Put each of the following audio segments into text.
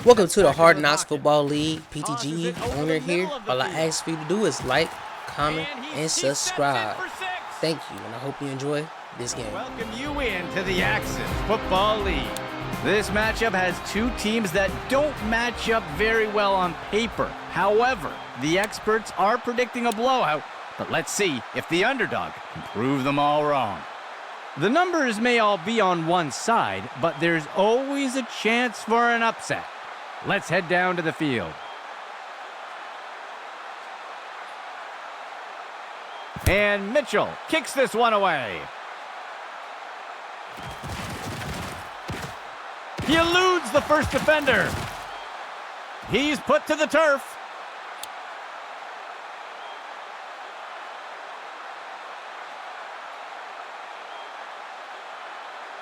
Welcome to the Hard Knocks Football League, PTG owner here. All I ask for you to do is like, comment, and subscribe. Thank you, and I hope you enjoy this game. Welcome you into the Axis Football League. This matchup has two teams that don't match up very well on paper. However, the experts are predicting a blowout, but let's see if the underdog can prove them all wrong. The numbers may all be on one side, but there's always a chance for an upset. Let's head down to the field. And Mitchell kicks this one away. He eludes the first defender. He's put to the turf.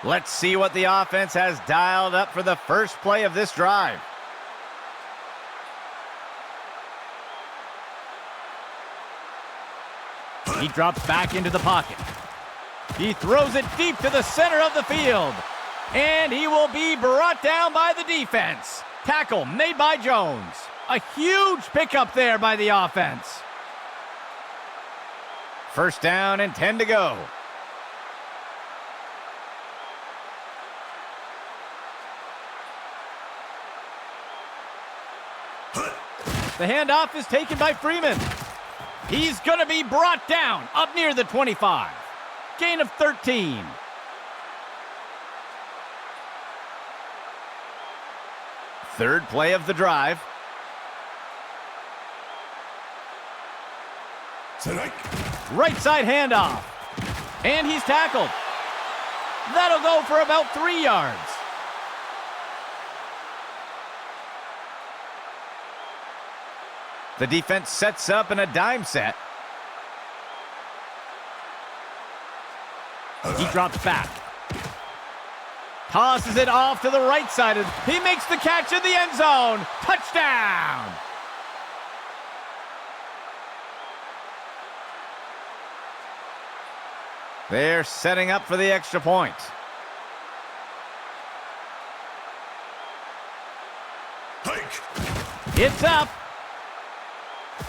Let's see what the offense has dialed up for the first play of this drive. He drops back into the pocket. He throws it deep to the center of the field. And he will be brought down by the defense. Tackle made by Jones. A huge pickup there by the offense. First down and 10 to go. The handoff is taken by Freeman. He's going to be brought down up near the 25. Gain of 13. Third play of the drive. Right side handoff. And he's tackled. That'll go for about 3 yards. The defense sets up in a dime set. He drops back. Tosses it off to the right side. He makes the catch in the end zone. Touchdown! They're setting up for the extra point. It's up.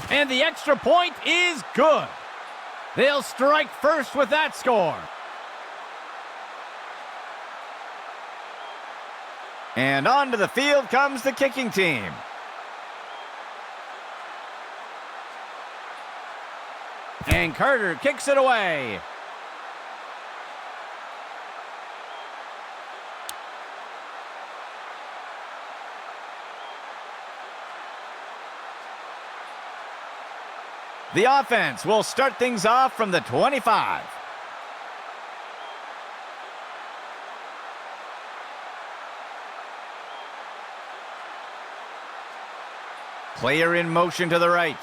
And the extra point is good. They'll strike first with that score. And onto the field comes the kicking team. And Carter kicks it away. The offense will start things off from the 25. Player in motion to the right.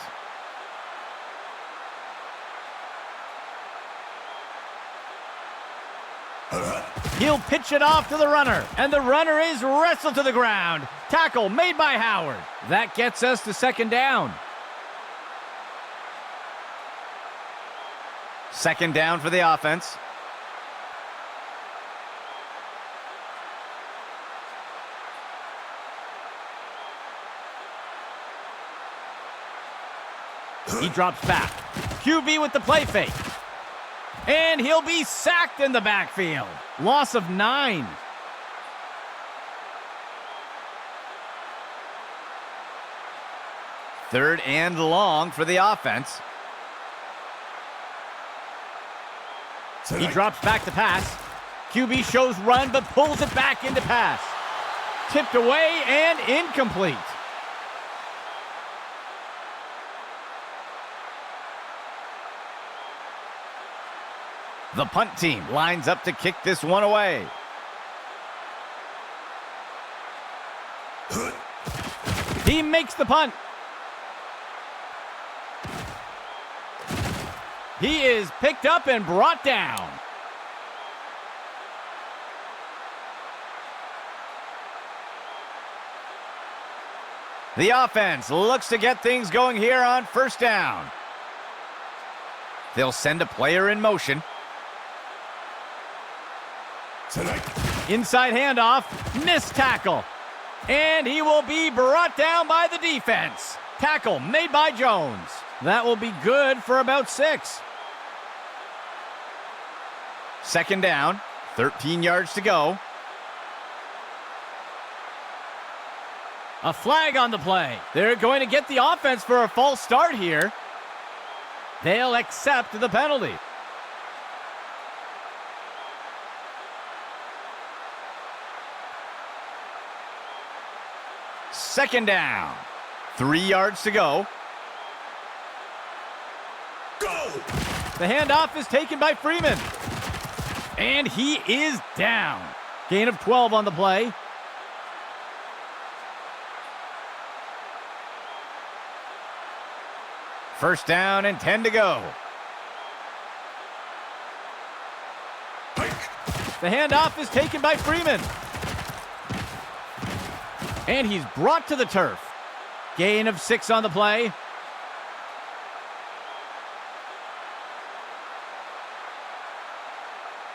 He'll pitch it off to the runner, and the runner is wrestled to the ground. Tackle made by Howard. That gets us to second down. Second down for the offense. He drops back. QB with the play fake. And he'll be sacked in the backfield. Loss of 9. Third and long for the offense. He drops back to pass. QB shows run, but pulls it back into pass. Tipped away and incomplete. The punt team lines up to kick this one away. He makes the punt. He is picked up and brought down. The offense looks to get things going here on first down. They'll send a player in motion. Inside handoff, missed tackle. And he will be brought down by the defense. Tackle made by Jones. That will be good for about 6. Second down, 13 yards to go. A flag on the play. They're going to get the offense for a false start here. They'll accept the penalty. Second down. 3 yards to go. Go! The handoff is taken by Freeman. And he is down. Gain of 12 on the play. First down and 10 to go. The handoff is taken by Freeman. And he's brought to the turf. Gain of 6 on the play.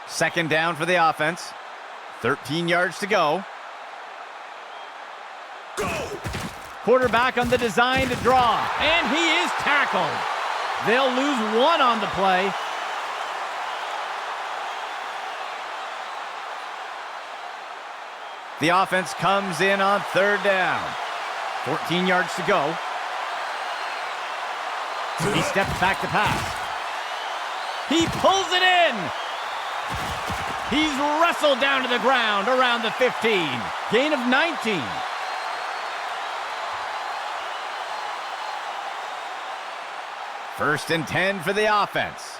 Second down for the offense. 13 yards to go. Go! Quarterback on the design to draw. And he is tackled. They'll lose 1 on the play. The offense comes in on third down. 14 yards to go. He steps back to pass. He pulls it in. He's wrestled down to the ground around the 15. Gain of 19. First and 10 for the offense.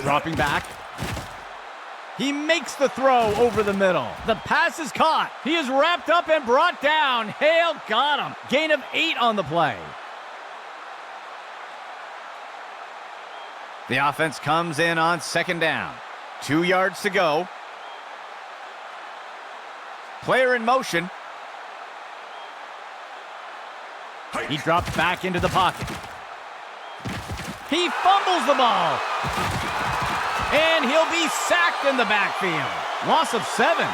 Dropping back. He makes the throw over the middle. The pass is caught. He is wrapped up and brought down. Hale got him. Gain of 8 on the play. The offense comes in on second down. 2 yards to go. Player in motion. He drops back into the pocket. He fumbles the ball. And he'll be sacked in the backfield. Loss of 7.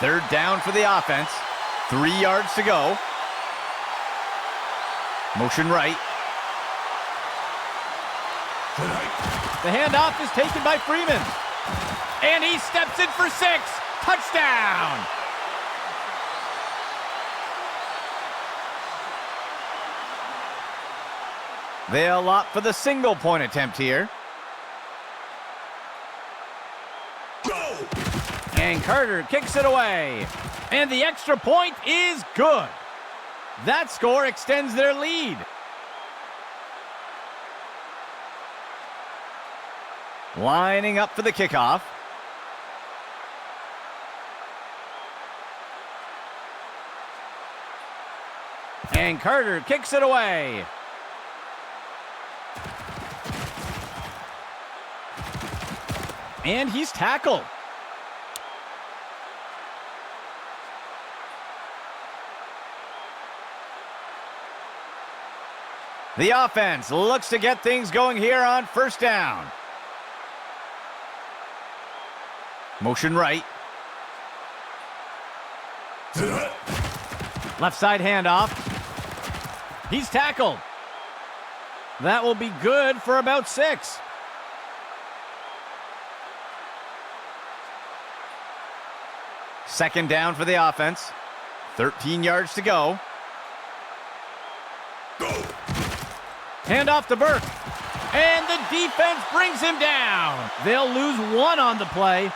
Third down for the offense. 3 yards to go. Motion right. The handoff is taken by Freeman. And he steps in for 6. Touchdown! They'll opt for the single point attempt here. Go! And Carter kicks it away. And the extra point is good. That score extends their lead. Lining up for the kickoff. And Carter kicks it away. And he's tackled. The offense looks to get things going here on first down. Motion right. Left side handoff. He's tackled. That will be good for about 6. Second down for the offense. 13 yards to go. Handoff to Burke. And the defense brings him down. They'll lose 1 on the play.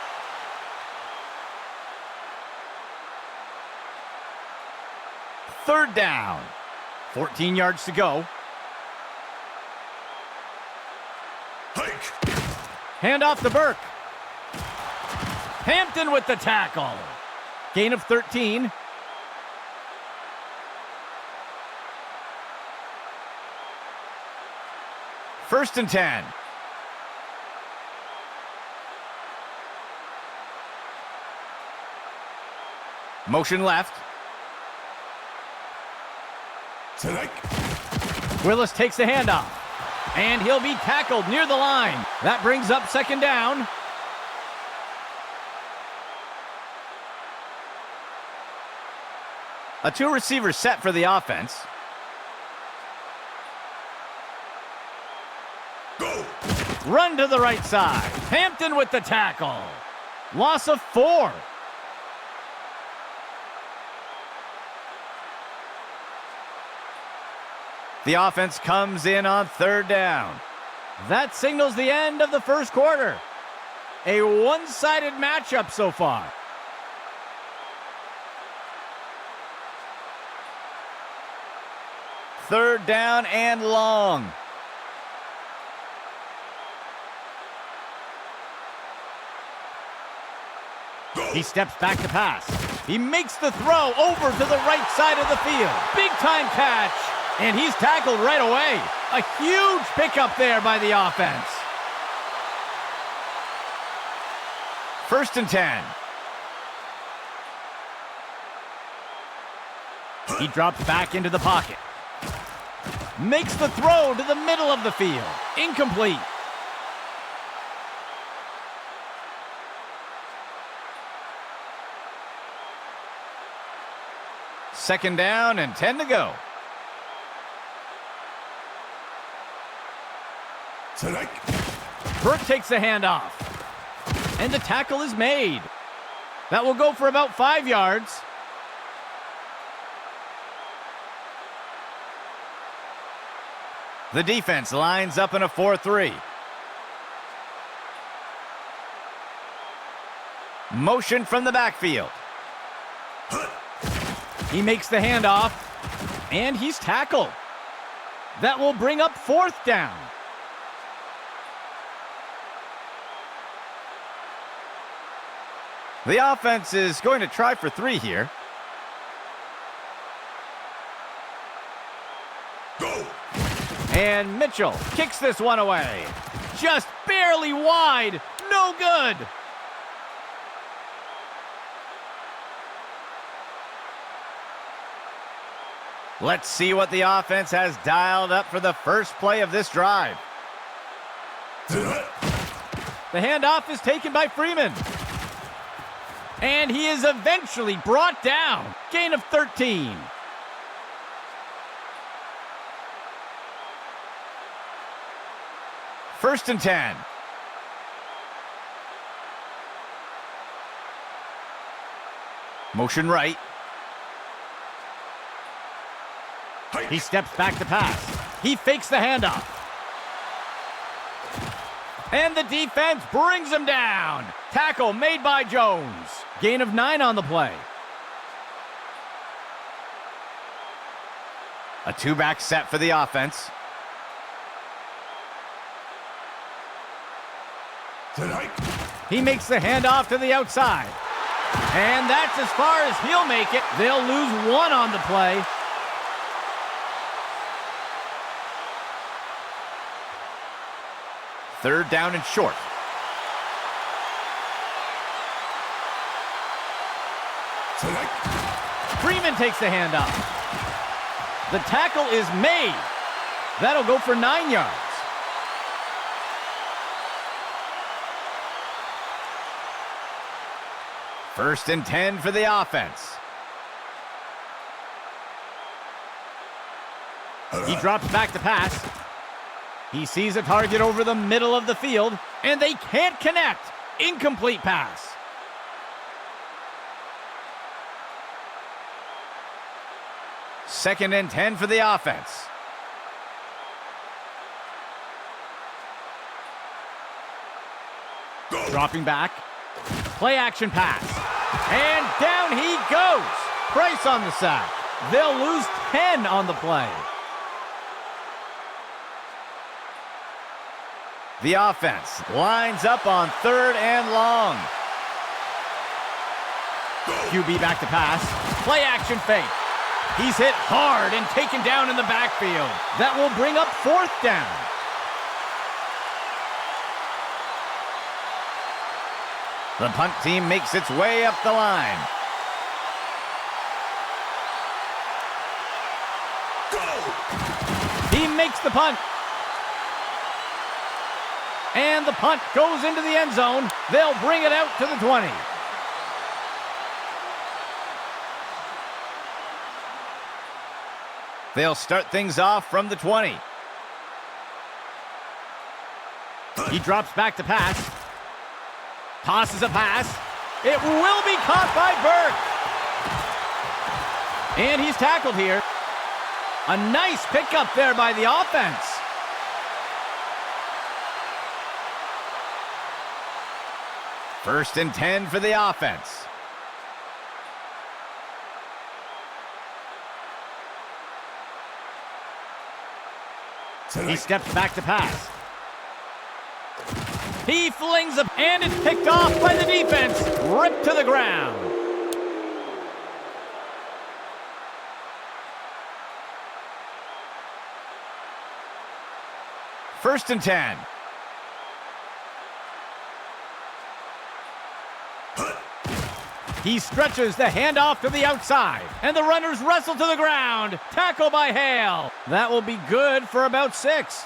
Third down. 14 yards to go. Handoff to Burke. Hampton with the tackle. Gain of 13. First and 10. Motion left. Willis takes the handoff, and he'll be tackled near the line. That brings up second down. A two-receiver set for the offense. Run to the right side. Hampton with the tackle. Loss of 4. The offense comes in on third down. That signals the end of the first quarter. A one-sided matchup so far. Third down and long. He steps back to pass. He makes the throw over to the right side of the field. Big time catch. And he's tackled right away. A huge pickup there by the offense. First and 10. He drops back into the pocket. Makes the throw to the middle of the field. Incomplete. Second down and 10 to go. Burke takes the handoff. And the tackle is made. That will go for about 5 yards. The defense lines up in a 4-3. Motion from the backfield. He makes the handoff, and he's tackled. That will bring up fourth down. The offense is going to try for 3 here. And Mitchell kicks this one away. Just barely wide. No good. Let's see what the offense has dialed up for the first play of this drive. The handoff is taken by Freeman. And he is eventually brought down. Gain of 13. First and 10. Motion right. He steps back to pass. He fakes the handoff. And the defense brings him down. Tackle made by Jones. Gain of 9 on the play. A 2-back set for the offense. He makes the handoff to the outside. And that's as far as he'll make it. They'll lose 1 on the play. Third down and short. Freeman takes the handoff. The tackle is made. That'll go for 9 yards. First and 10 for the offense. He drops back to pass. He sees a target over the middle of the field, and they can't connect. Incomplete pass. Second and 10 for the offense. Dropping back. Play action pass. And down he goes. Price on the sack. They'll lose 10 on the play. The offense lines up on third and long. QB back to pass. Play action fake. He's hit hard and taken down in the backfield. That will bring up fourth down. The punt team makes its way up the line. He makes the punt. And the punt goes into the end zone. They'll bring it out to the 20. They'll start things off from the 20. He drops back to pass. Tosses a pass. It will be caught by Burke. And he's tackled here. A nice pickup there by the offense. First and 10 for the offense. He steps back to pass. He flings up, and it's picked off by the defense. Ripped to the ground. First and 10. He stretches the handoff to the outside, and the runners wrestle to the ground. Tackle by Hale. That will be good for about 6.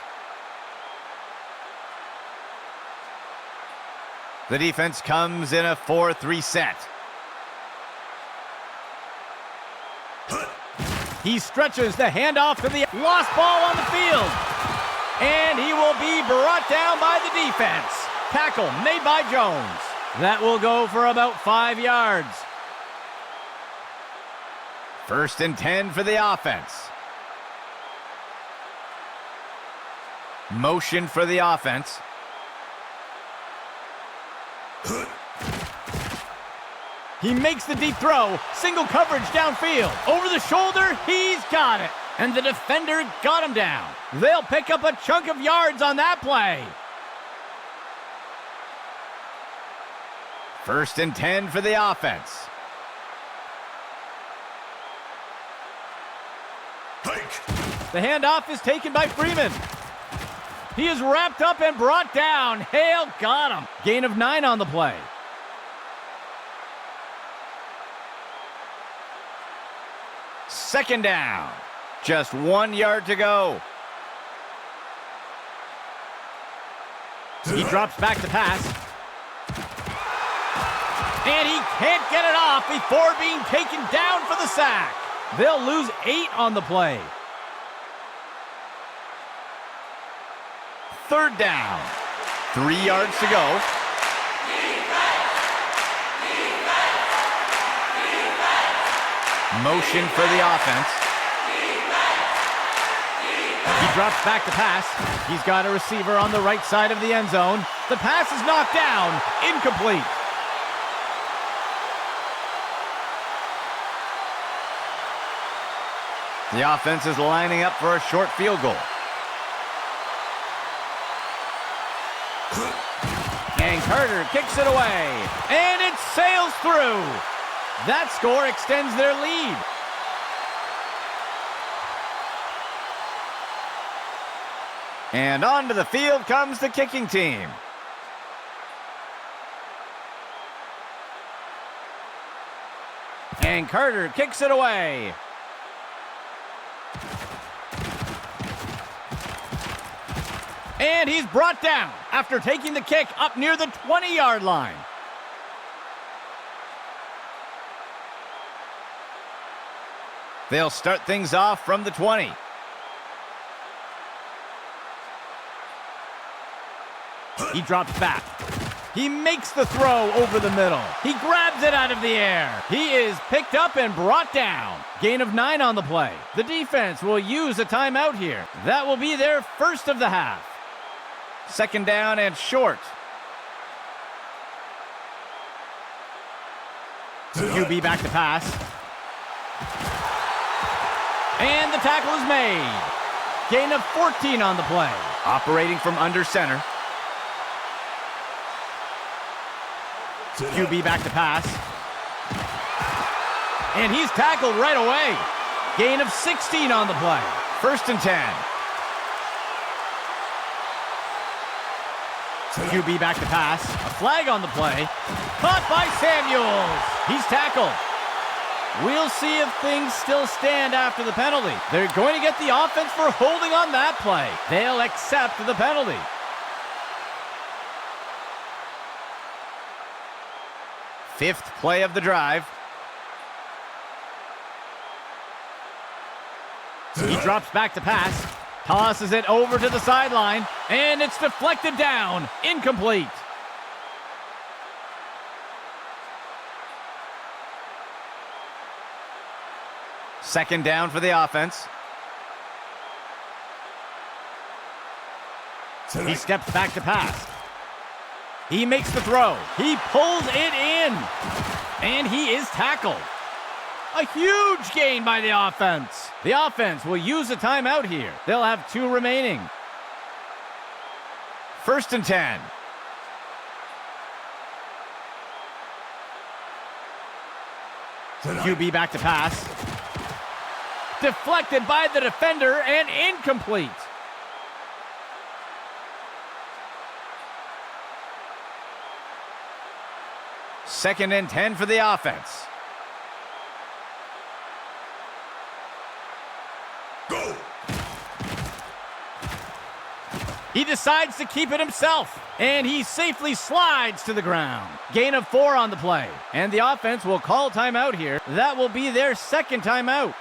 The defense comes in a 4-3 set. He stretches the handoff to the lost ball on the field. And he will be brought down by the defense. Tackle made by Jones. That will go for about 5 yards. First and 10 for the offense. Motion for the offense. He makes the deep throw. Single coverage downfield. Over the shoulder, he's got it. And the defender got him down. They'll pick up a chunk of yards on that play. First and 10 for the offense. The handoff is taken by Freeman. He is wrapped up and brought down. Hale got him. Gain of 9 on the play. Second down. Just 1 yard to go. He drops back to pass. And he can't get it off before being taken down for the sack. They'll lose 8 on the play. Third down. 3 yards to go. Motion for the offense. He drops back to pass. He's got a receiver on the right side of the end zone. The pass is knocked down. Incomplete. The offense is lining up for a short field goal. And Carter kicks it away. And it sails through. That score extends their lead. And onto the field comes the kicking team. And Carter kicks it away. And he's brought down after taking the kick up near the 20-yard line. They'll start things off from the 20. He drops back. He makes the throw over the middle. He grabs it out of the air. He is picked up and brought down. Gain of 9 on the play. The defense will use a timeout here. That will be their first of the half. Second down and short. QB back to pass. And the tackle is made. Gain of 14 on the play. Operating from under center. QB back to pass. And he's tackled right away. Gain of 16 on the play. First and 10. QB back to pass. A flag on the play. Caught by Samuels. He's tackled. We'll see if things still stand after the penalty. They're going to get the offense for holding on that play. They'll accept the penalty. Fifth play of the drive. He drops back to pass, tosses it over to the sideline, and it's deflected down, incomplete. Second down for the offense. He steps back to pass. He makes the throw. He pulls it in, and he is tackled. A huge gain by the offense. The offense will use a timeout here. They'll have 2 remaining. First and 10. QB back to pass. Deflected by the defender and incomplete. Second and 10 for the offense. Go. He decides to keep it himself, and he safely slides to the ground. Gain of 4 on the play, and the offense will call timeout here. That will be their second timeout.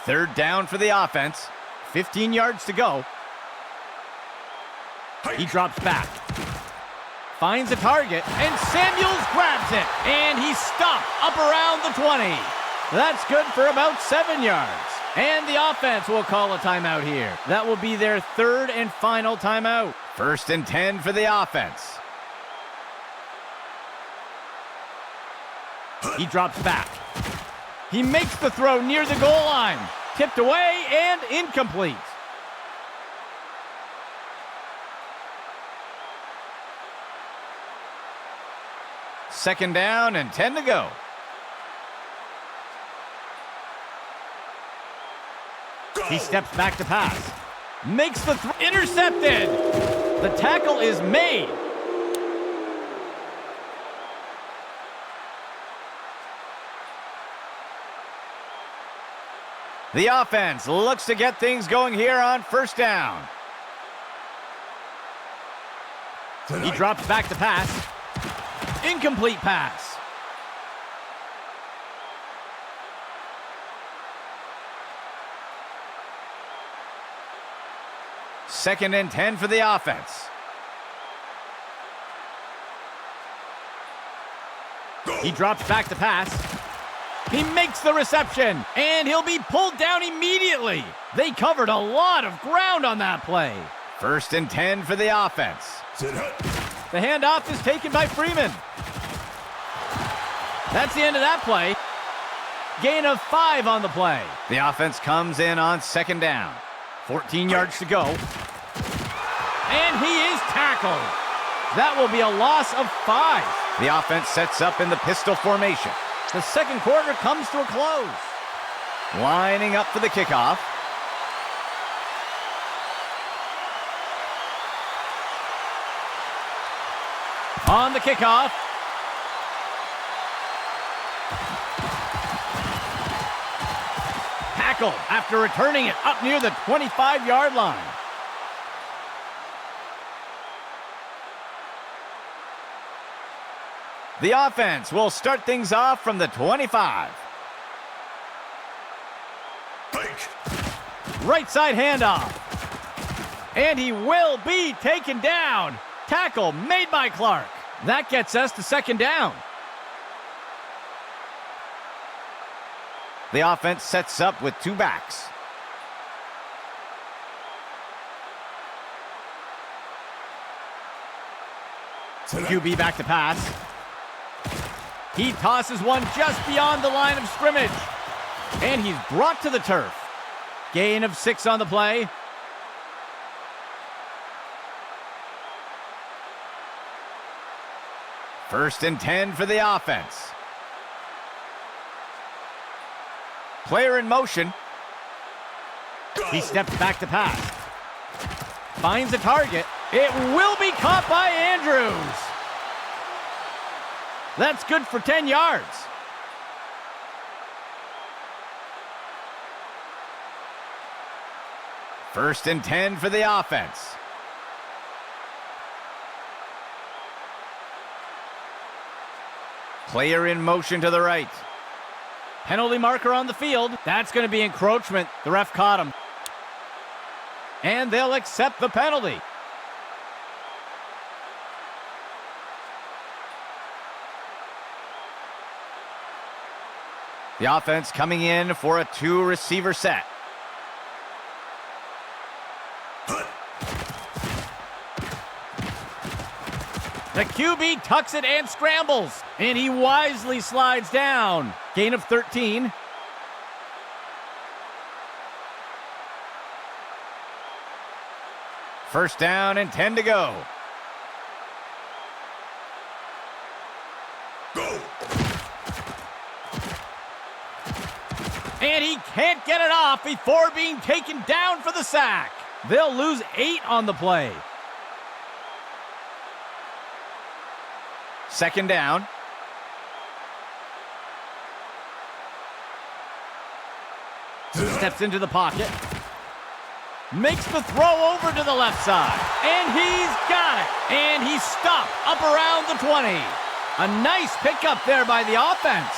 Third down for the offense. 15 yards to go. He drops back. Finds a target, and Samuels grabs it, and he's stopped up around the 20. That's good for about 7 yards. And the offense will call a timeout here. That will be their third and final timeout. First and 10 for the offense. He drops back. He makes the throw near the goal line. Tipped away and incomplete. Second down and 10 to go. He steps back to pass. Makes the throw. Intercepted. The tackle is made. The offense looks to get things going here on first down. He drops back to pass. Incomplete pass. Second and 10 for the offense. He drops back to pass. He makes the reception, and he'll be pulled down immediately. They covered a lot of ground on that play. First and 10 for the offense. The handoff is taken by Freeman. That's the end of that play. Gain of 5 on the play. The offense comes in on second down. 14 yards to go. And he is tackled. That will be a loss of 5. The offense sets up in the pistol formation. The second quarter comes to a close. Lining up for the kickoff. On the kickoff. Tackled after returning it up near the 25-yard line. The offense will start things off from the 25. Right side handoff. And he will be taken down. Tackle made by Clark. That gets us to second down. The offense sets up with 2 backs. QB back to pass. He tosses one just beyond the line of scrimmage. And he's brought to the turf. Gain of 6 on the play. First and 10 for the offense. Player in motion. He steps back to pass. Finds a target. It will be caught by Andrews. That's good for 10 yards. First and 10 for the offense. Player in motion to the right. Penalty marker on the field. That's going to be encroachment. The ref caught him. And they'll accept the penalty. The offense coming in for a 2-receiver set. The QB tucks it and scrambles, and he wisely slides down. Gain of 13. First down and 10 to go. And he can't get it off before being taken down for the sack. They'll lose 8 on the play. Second down. Steps into the pocket. Makes the throw over to the left side. And he's got it. And he's stopped up around the 20. A nice pickup there by the offense.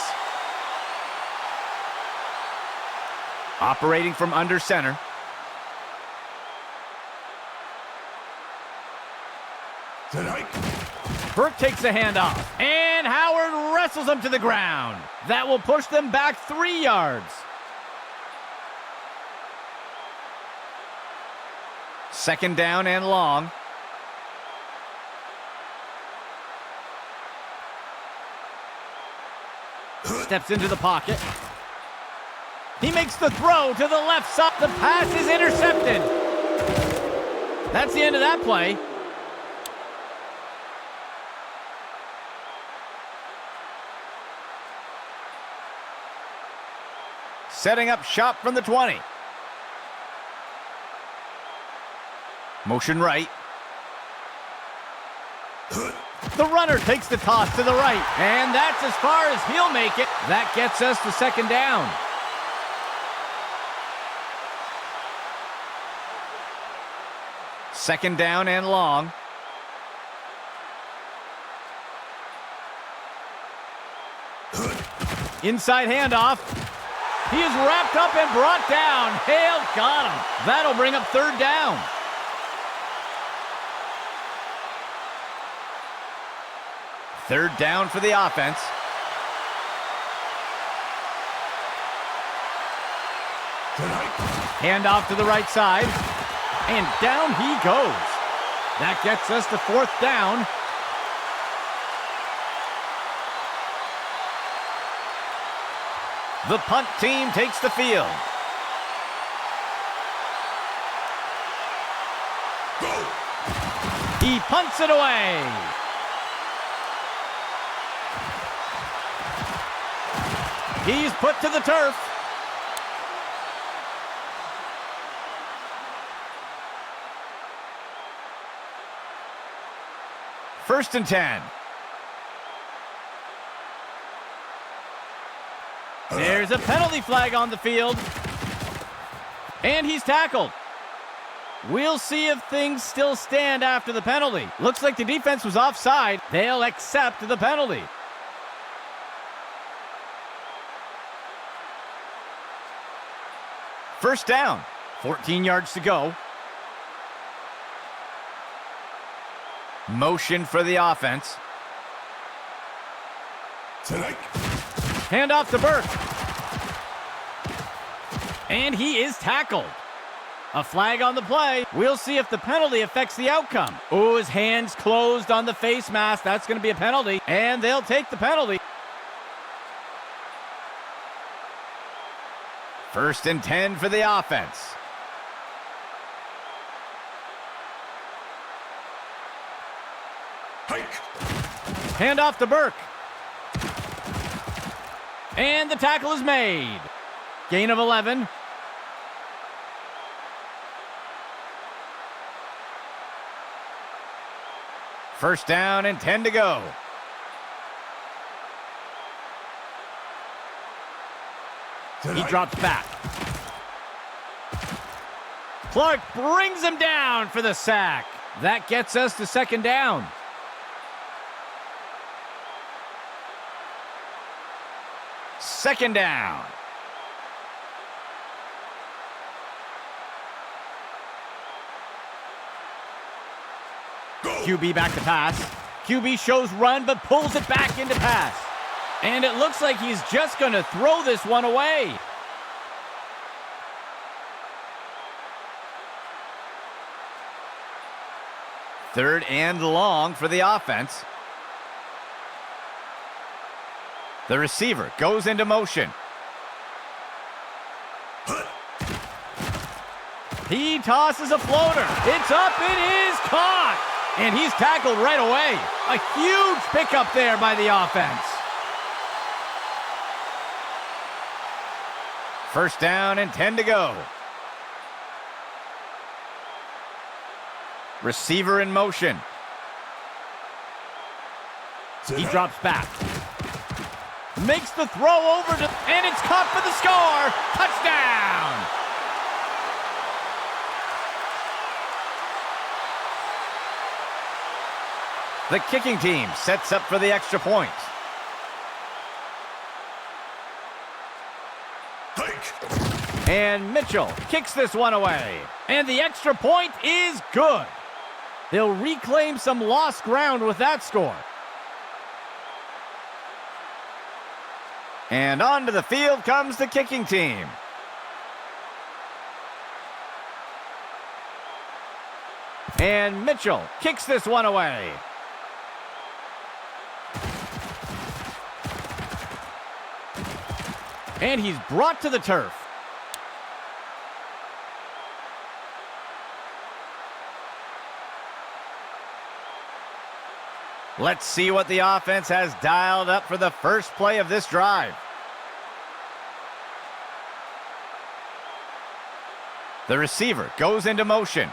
Operating from under center. Burke takes a handoff, and Howard wrestles him to the ground. That will push them back 3 yards. Second down and long. Steps into the pocket. He makes the throw to the left side. The pass is intercepted. That's the end of that play. Setting up shop from the 20. Motion right. The runner takes the toss to the right. And that's as far as he'll make it. That gets us to second down. Second down and long. Inside handoff. He is wrapped up and brought down. Hale got him. That'll bring up third down. Third down for the offense. Handoff to the right side. And down he goes. That gets us to fourth down. The punt team takes the field. He punts it away. He's put to the turf. First and 10. There's a penalty flag on the field. And he's tackled. We'll see if things still stand after the penalty. Looks like the defense was offside. They'll accept the penalty. First down. 14 yards to go. Motion for the offense. Hand off to Burke. And he is tackled. A flag on the play. We'll see if the penalty affects the outcome. Oh, his hands closed on the face mask. That's going to be a penalty. And they'll take the penalty. First and 10 for the offense. Hand off to Burke. And the tackle is made. Gain of 11. First down and 10 to go. He drops back. Clark brings him down for the sack. That gets us to second down. Second down. QB back to pass. QB shows run, but pulls it back into pass. And it looks like he's just going to throw this one away. Third and long for the offense. The receiver goes into motion. He tosses a floater. It's up. It is caught. And he's tackled right away. A huge pickup there by the offense. First down and 10 to go. Receiver in motion. He drops back. Makes the throw over to, and it's caught for the score. Touchdown! The kicking team sets up for the extra point. And Mitchell kicks this one away. And the extra point is good. They'll reclaim some lost ground with that score. And onto the field comes the kicking team. And Mitchell kicks this one away. And he's brought to the turf. Let's see what the offense has dialed up for the first play of this drive. The receiver goes into motion.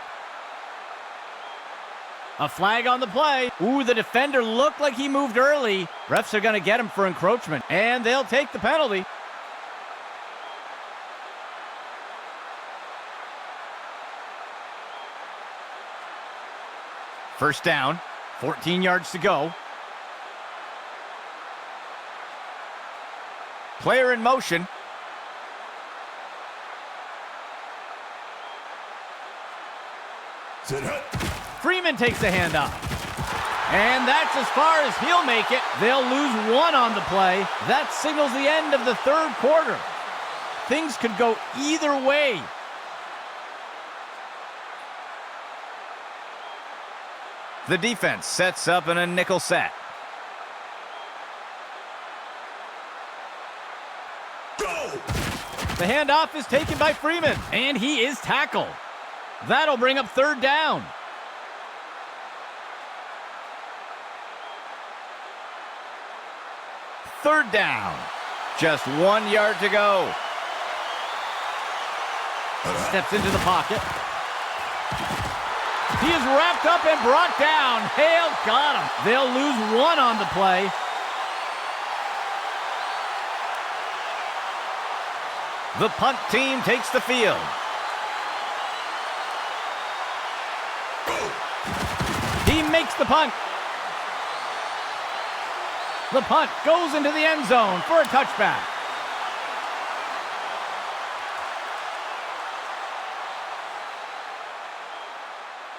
A flag on the play. Ooh, the defender looked like he moved early. Refs are going to get him for encroachment, and they'll take the penalty. First down, 14 yards to go. Player in motion. Freeman takes the handoff. And that's as far as he'll make it. They'll lose one on the play. That signals the end of the third quarter. Things could go either way. The defense sets up in a nickel set. Go! The handoff is taken by Freeman, and he is tackled. That'll bring up third down. Third down. Just 1 yard to go. Steps into the pocket. He is wrapped up and brought down. Hale got him. They'll lose one on the play. The punt team takes the field. He makes the punt. The punt goes into the end zone for a touchback.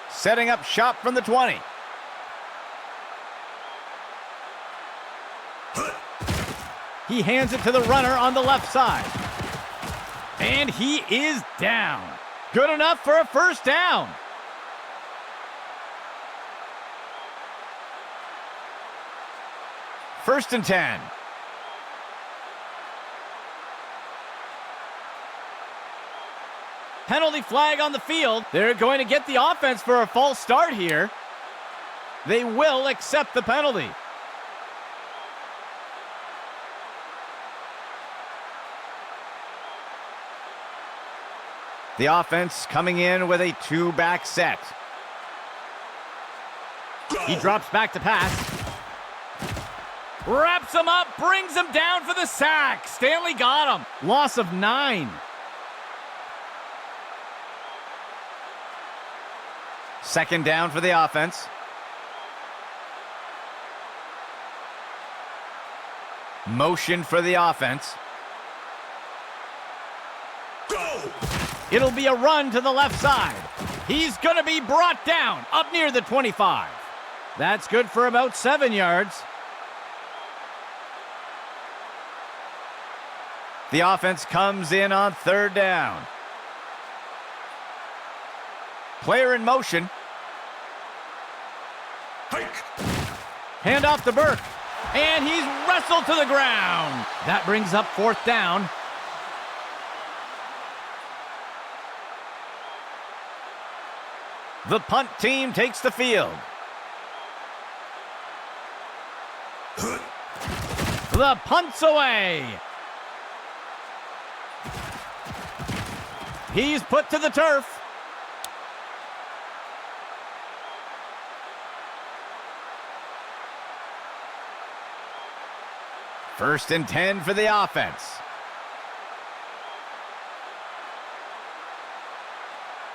Setting up shop from the 20. He hands it to the runner on the left side. And he is down. Good enough for a first down. First and 10. Penalty flag on the field. They're going to get the offense for a false start here. They will accept the penalty. The offense coming in with a two-back set. He drops back to pass. Wraps him up, brings him down for the sack. Stanley got him. Loss of 9. Second down for the offense. Motion for the offense. Go! It'll be a run to the left side. He's going to be brought down up near the 25. That's good for about 7 yards. The offense comes in on third down. Player in motion. Hike. Hand off to Burke. And he's wrestled to the ground. That brings up fourth down. The punt team takes the field. The punt's away. He's put to the turf. First and 10 for the offense.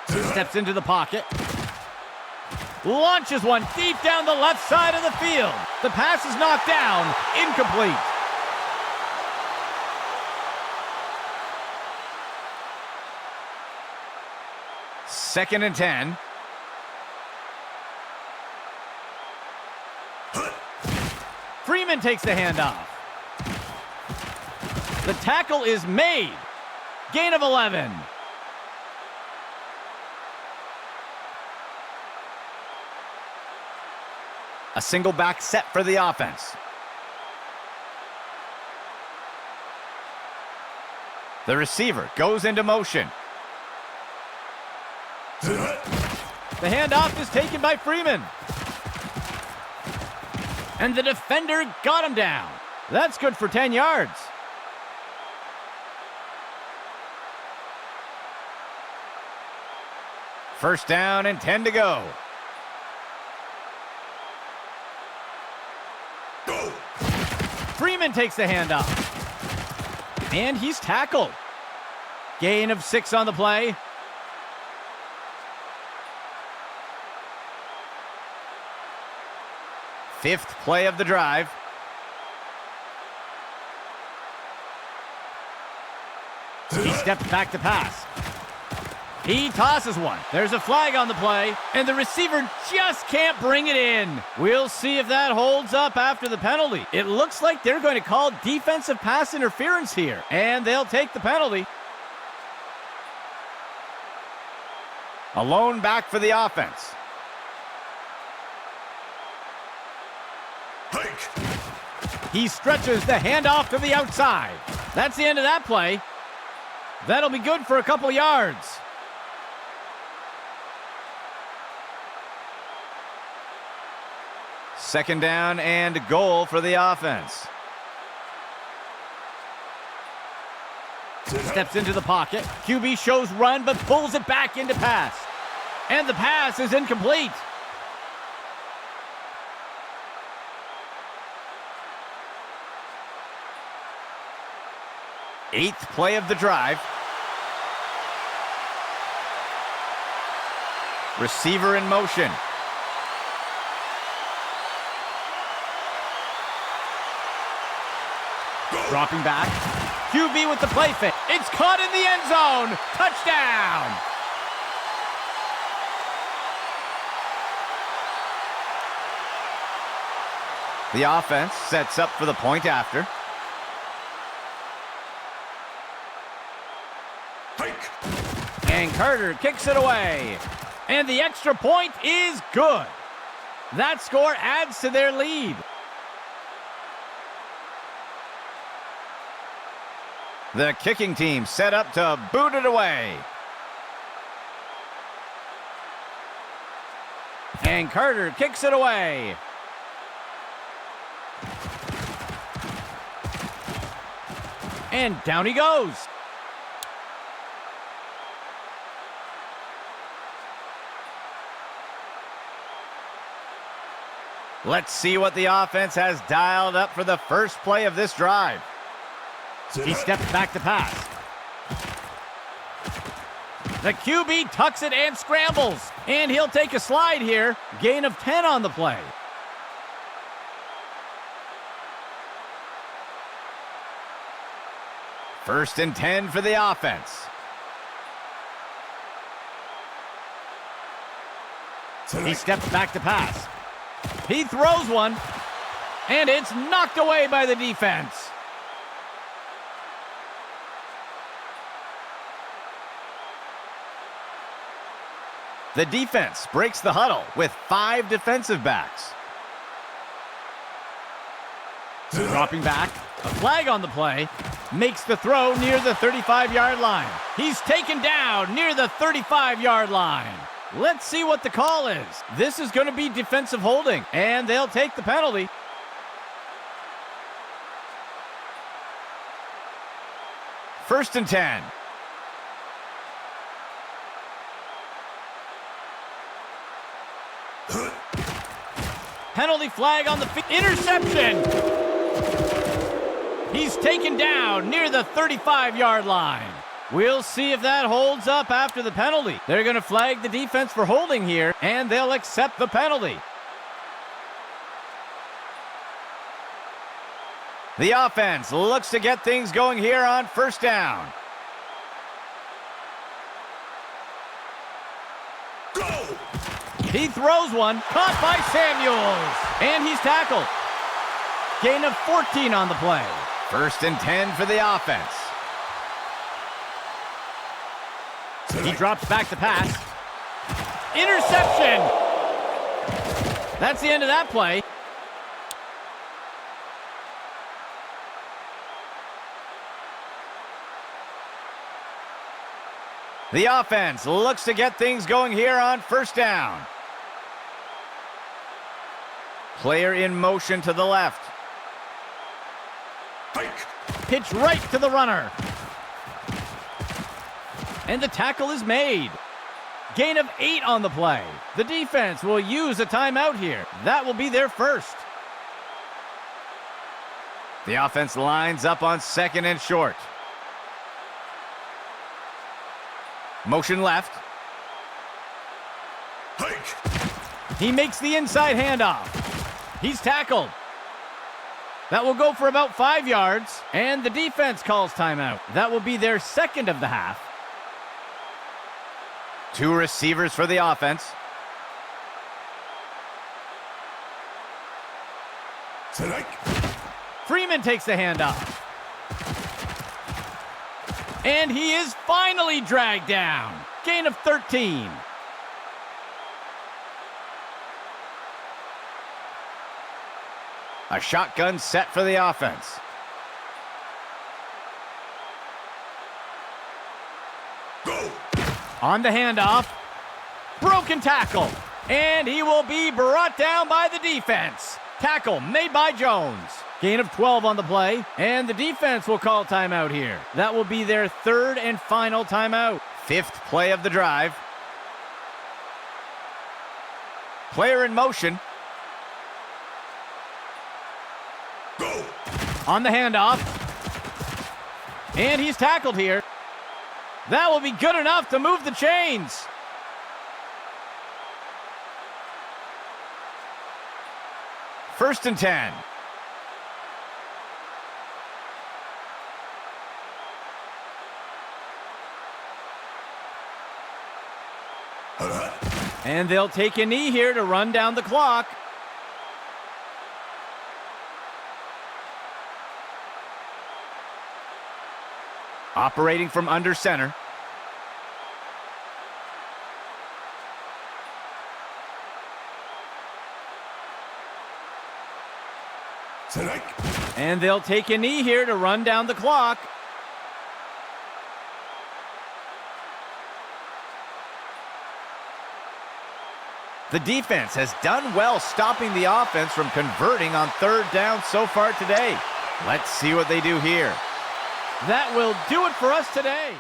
He steps into the pocket. Launches one deep down the left side of the field. The pass is knocked down, incomplete. Second and 10. Freeman takes the handoff. The tackle is made. Gain of 11. A single back set for the offense. The receiver goes into motion. The handoff is taken by Freeman. And the defender got him down. That's good for 10 yards. First down and 10 to go. Freeman takes the handoff. And he's tackled. Gain of 6 on the play. Fifth play of the drive. He steps back to pass. He tosses one. There's a flag on the play, and the receiver just can't bring it in. We'll see if that holds up after the penalty. It looks like they're going to call defensive pass interference here, and they'll take the penalty. A lone back for the offense. He stretches the handoff to the outside. That's the end of that play. That'll be good for a couple yards. Second down and goal for the offense. Steps into the pocket. QB shows run, but pulls it back into pass. And the pass is incomplete. Eighth play of the drive. Receiver in motion. Dropping back. QB with the play fake. It's caught in the end zone. Touchdown. The offense sets up for the point after. And Carter kicks it away. And the extra point is good. That score adds to their lead. The kicking team set up to boot it away. And Carter kicks it away. And down he goes. Let's see what the offense has dialed up for the first play of this drive. He steps back to pass. The QB tucks it and scrambles. And he'll take a slide here. Gain of 10 on the play. First and 10 for the offense. He steps back to pass. He throws one, and it's knocked away by the defense. The defense breaks the huddle with 5 defensive backs. Dropping back, a flag on the play, makes the throw near the 35-yard line. He's taken down near the 35-yard line. Let's see what the call is. This is going to be defensive holding, and they'll take the penalty. First and 10. Penalty flag on the field. Interception! He's taken down near the 35-yard line. We'll see if that holds up after the penalty. They're going to flag the defense for holding here, and they'll accept the penalty. The offense looks to get things going here on first down. Go! He throws one, caught by Samuels, and he's tackled. Gain of 14 on the play. First and 10 for the offense. He drops back to pass. Interception! That's the end of that play. The offense looks to get things going here on first down. Player in motion to the left. Hike! Pitch right to the runner. And the tackle is made. Gain of 8 on the play. The defense will use a timeout here. That will be their first. The offense lines up on second and short. Motion left. Hike! He makes the inside handoff. He's tackled. That will go for about 5 yards, and the defense calls timeout. That will be their second of the half. 2 receivers for the offense. Strike! Freeman takes the handoff. And he is finally dragged down. Gain of 13. A shotgun set for the offense. Go! On the handoff. Broken tackle. And he will be brought down by the defense. Tackle made by Jones. Gain of 12 on the play. And the defense will call timeout here. That will be their third and final timeout. 5th play of the drive. Player in motion. Go! On the handoff. And he's tackled here. That will be good enough to move the chains. First and 10. And they'll take a knee here to run down the clock. Operating from under center. Strike! And they'll take a knee here to run down the clock. The defense has done well stopping the offense from converting on third down so far today. Let's see what they do here. That will do it for us today.